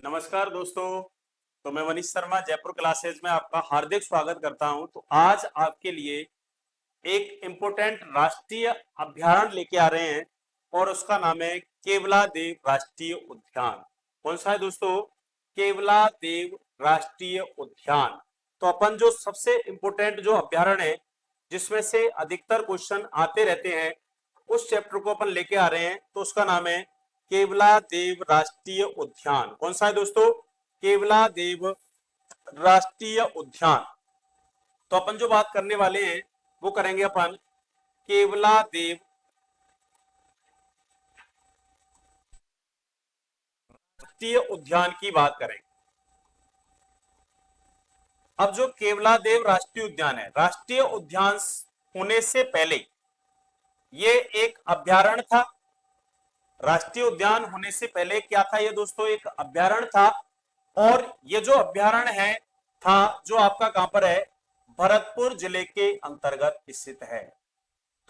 नमस्कार दोस्तों। तो मैं मनीष शर्मा जयपुर क्लासेज में आपका हार्दिक स्वागत करता हूं। तो आज आपके लिए एक इम्पोर्टेंट राष्ट्रीय अभ्यारण्य लेके आ रहे हैं और उसका नाम है केवलादेव राष्ट्रीय उद्यान। कौन सा है दोस्तों? केवलादेव राष्ट्रीय उद्यान। तो अपन जो सबसे इम्पोर्टेंट जो अभ्यारण्य है जिसमें से अधिकतर क्वेश्चन आते रहते हैं उस चैप्टर को अपन लेके आ रहे हैं। तो उसका नाम है केवलादेव राष्ट्रीय उद्यान। कौन सा है दोस्तों? केवलादेव राष्ट्रीय उद्यान। तो अपन जो बात करने वाले हैं वो करेंगे अपन केवलादेव राष्ट्रीय उद्यान की बात करेंगे। अब जो केवलादेव राष्ट्रीय उद्यान है, राष्ट्रीय उद्यान होने से पहले ये एक अभ्यारण्य था। राष्ट्रीय उद्यान होने से पहले क्या था ये दोस्तों? एक अभ्यारण्य था। और ये जो अभ्यारण्य है था जो आपका कहां पर है? भरतपुर जिले के अंतर्गत स्थित है।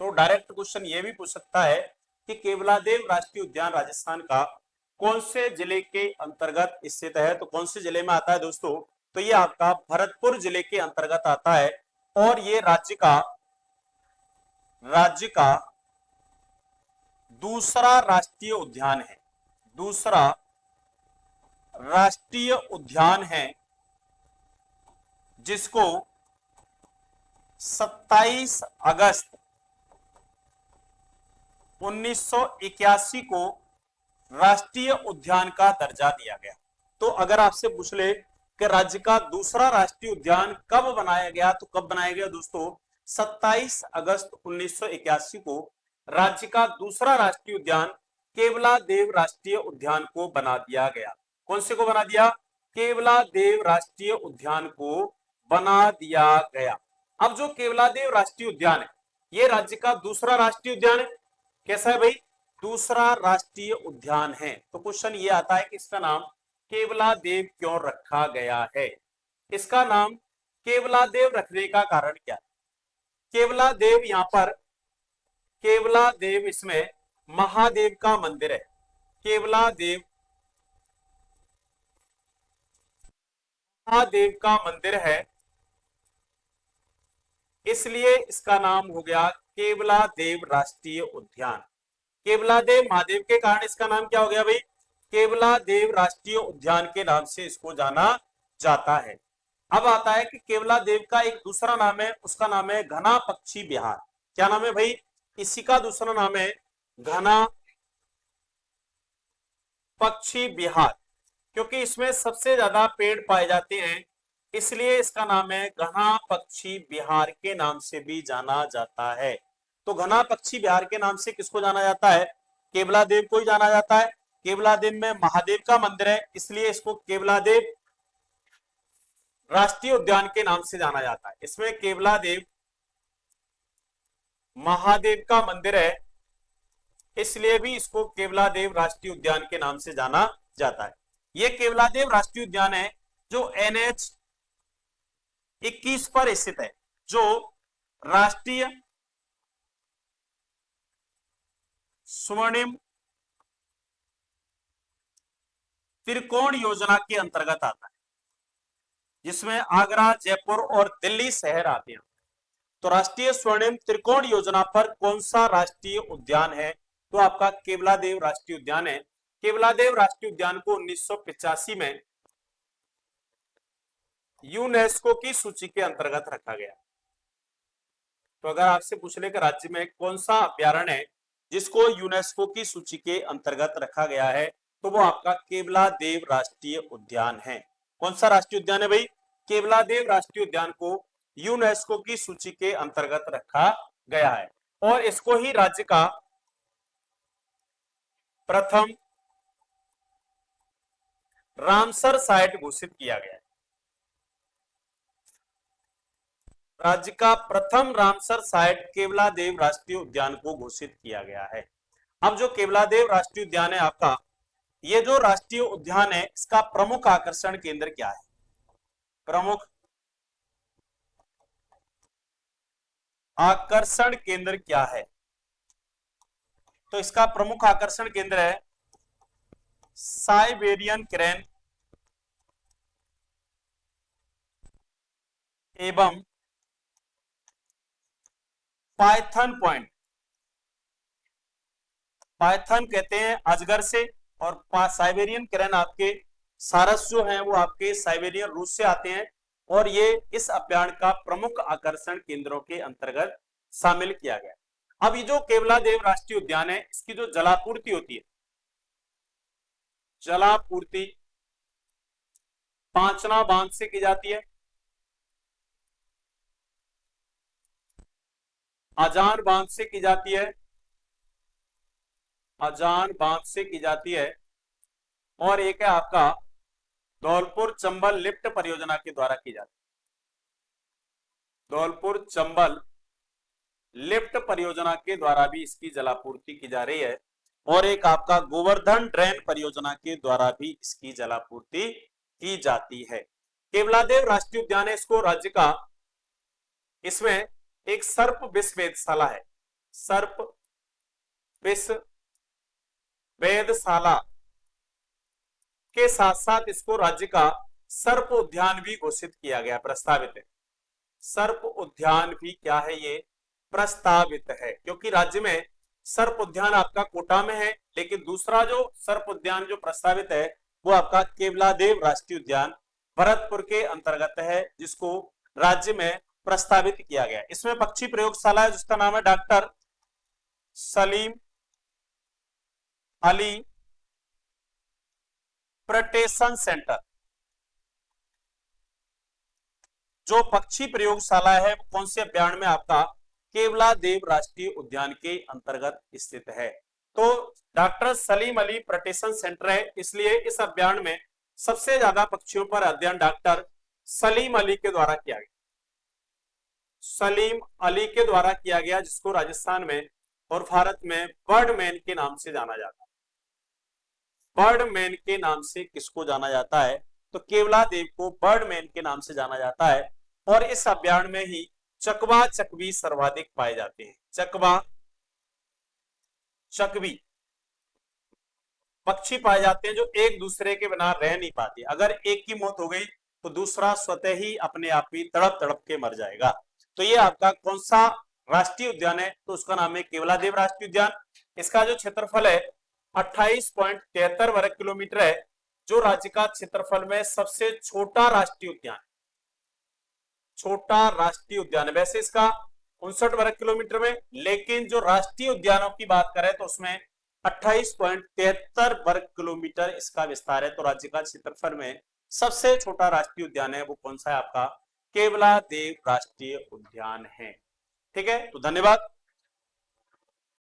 तो डायरेक्ट क्वेश्चन ये भी पूछ सकता है कि केवलादेव राष्ट्रीय उद्यान राजस्थान का कौन से जिले के अंतर्गत स्थित है? तो कौन से जिले में आता है दोस्तों? तो ये आपका भरतपुर जिले के अंतर्गत आता है और ये राज्य का दूसरा राष्ट्रीय उद्यान है। दूसरा राष्ट्रीय उद्यान है जिसको 27 अगस्त 1981 को राष्ट्रीय उद्यान का दर्जा दिया गया। तो अगर आपसे पूछ ले कि राज्य का दूसरा राष्ट्रीय उद्यान कब बनाया गया, तो कब बनाया गया दोस्तों? 27 अगस्त 1981 को राज्य का दूसरा राष्ट्रीय उद्यान केवलादेव राष्ट्रीय उद्यान को बना दिया गया। कौन से को बना दिया? केवलादेव राष्ट्रीय उद्यान को बना दिया गया। अब जो केवलादेव राष्ट्रीय उद्यान है ये राज्य का दूसरा राष्ट्रीय उद्यान है। कैसा है भाई? दूसरा राष्ट्रीय उद्यान है। तो क्वेश्चन ये आता है कि इसका नाम केवलादेव क्यों रखा गया है? इसका नाम केवलादेव रखने का कारण क्या है? केवलादेव यहां पर केवलादेव इसमें महादेव का मंदिर है। केवलादेव महादेव का मंदिर है, इसलिए इसका नाम हो गया केवलादेव राष्ट्रीय उद्यान। केवलादेव महादेव के कारण इसका नाम क्या हो गया भाई? केवलादेव राष्ट्रीय उद्यान के नाम से इसको जाना जाता है। अब आता है कि केवलादेव का एक दूसरा नाम है, उसका नाम है घना पक्षी विहार। क्या नाम है भाई? इसी का दूसरा नाम है घना पक्षी विहार, क्योंकि इसमें सबसे ज्यादा पेड़ पाए जाते हैं इसलिए इसका नाम है घना पक्षी विहार के नाम से भी जाना जाता है। तो घना पक्षी विहार के नाम से किसको जाना जाता है? केवलादेव को ही जाना जाता है। केवलादेव में महादेव का मंदिर है इसलिए इसको केवलादेव राष्ट्रीय उद्यान के नाम से जाना जाता है। इसमें केवलादेव महादेव का मंदिर है इसलिए भी इसको केवलादेव राष्ट्रीय उद्यान के नाम से जाना जाता है। यह केवलादेव राष्ट्रीय उद्यान है जो NH 21 पर स्थित है, जो राष्ट्रीय स्वर्णिम त्रिकोण योजना के अंतर्गत आता है, जिसमें आगरा, जयपुर और दिल्ली शहर आते हैं। तो राष्ट्रीय स्वर्णिम त्रिकोण योजना पर कौन सा राष्ट्रीय उद्यान है? तो आपका केवलादेव राष्ट्रीय उद्यान है। केवलादेव राष्ट्रीय उद्यान को 1985 में यूनेस्को की सूची के अंतर्गत रखा गया। तो अगर आपसे पूछ ले कि राज्य में कौन सा अभ्यारण्य है जिसको यूनेस्को की सूची के अंतर्गत रखा गया है, तो वो आपका केवलादेव राष्ट्रीय उद्यान है। कौन सा राष्ट्रीय उद्यान है भाई? केवलादेव राष्ट्रीय उद्यान को यूनेस्को की सूची के अंतर्गत रखा गया है और इसको ही राज्य का प्रथम रामसर साइट घोषित किया गया है। राज्य का प्रथम रामसर साइट केवलादेव राष्ट्रीय उद्यान को घोषित किया गया है। अब जो केवलादेव राष्ट्रीय उद्यान है आपका, ये जो राष्ट्रीय उद्यान है इसका प्रमुख आकर्षण केंद्र क्या है? प्रमुख आकर्षण केंद्र क्या है? तो इसका प्रमुख आकर्षण केंद्र है साइबेरियन क्रेन एवं पाइथन पॉइंट। पाइथन कहते हैं अजगर से, और साइबेरियन किरण आपके सारस जो हैं वो आपके साइबेरियन रूस से आते हैं, और ये इस अभ्यारण्य का प्रमुख आकर्षण केंद्रों के अंतर्गत शामिल किया गया। अब ये जो केवलादेव राष्ट्रीय उद्यान है, इसकी जो जलापूर्ति होती है, जलापूर्ति पांचना बांध से की जाती है, अजान बांध से की जाती है, अजान बांध से की जाती है, और एक है आपका धौलपुर चंबल लिफ्ट परियोजना के द्वारा की जाती है। धौलपुर चंबल लिफ्ट परियोजना के द्वारा भी इसकी जलापूर्ति की जा रही है, और एक आपका गोवर्धन ड्रेन परियोजना के द्वारा भी इसकी जलापूर्ति की जाती है। केवलादेव राष्ट्रीय उद्यान है, इसको राज्य का, इसमें एक सर्प विष वेधशाला है, सर्प विष वेधशाला के साथ साथ इसको राज्य का सर्प उद्यान भी घोषित किया गया, प्रस्तावित है। सर्प उद्यान भी क्या है, ये प्रस्तावित है, क्योंकि राज्य में सर्प उद्यान आपका कोटा में है, लेकिन दूसरा जो सर्प उद्यान जो प्रस्तावित है वो आपका केवलादेव राष्ट्रीय उद्यान भरतपुर के अंतर्गत है, जिसको राज्य में प्रस्तावित किया गया। इसमें पक्षी प्रयोगशाला है जिसका नाम है डॉक्टर सलीम अली प्रटेशन सेंटर। जो पक्षी प्रयोगशाला है वो कौन से अभ्यारण्य में, आपका केवलादेव राष्ट्रीय उद्यान के अंतर्गत स्थित है। तो डॉक्टर सलीम अली प्रटेशन सेंटर है, इसलिए इस अभ्यारण्य में सबसे ज्यादा पक्षियों पर अध्ययन डॉक्टर सलीम अली के द्वारा किया गया, सलीम अली के द्वारा किया गया, जिसको राजस्थान में और भारत में बर्डमैन के नाम से जाना जाता है। बर्डमैन के नाम से किसको जाना जाता है, तो केवलादेव को बर्डमैन के नाम से जाना जाता है, और इस अभ्यारण्य में ही चकवा चकवी सर्वाधिक पाए जाते हैं। चकवा चकवी पक्षी पाए जाते हैं जो एक दूसरे के बिना रह नहीं पाते, अगर एक की मौत हो गई तो दूसरा स्वतः ही अपने आप ही तड़प तड़प के मर जाएगा। तो ये आपका कौन सा राष्ट्रीय उद्यान है, तो उसका नाम है केवलादेव राष्ट्रीय उद्यान। इसका जो क्षेत्रफल है 28.73 वर्ग किलोमीटर है, जो राज्य का क्षेत्रफल में सबसे छोटा राष्ट्रीय उद्यान, छोटा राष्ट्रीय उद्यान है। वैसे इसका 59 वर्ग किलोमीटर में, लेकिन जो राष्ट्रीय उद्यानों की बात करें तो उसमें 28.73 वर्ग किलोमीटर इसका विस्तार है। तो राज्य का क्षेत्रफल में सबसे छोटा राष्ट्रीय उद्यान है वो कौन सा है, आपका केवलादेव राष्ट्रीय उद्यान है। ठीक है, तो धन्यवाद।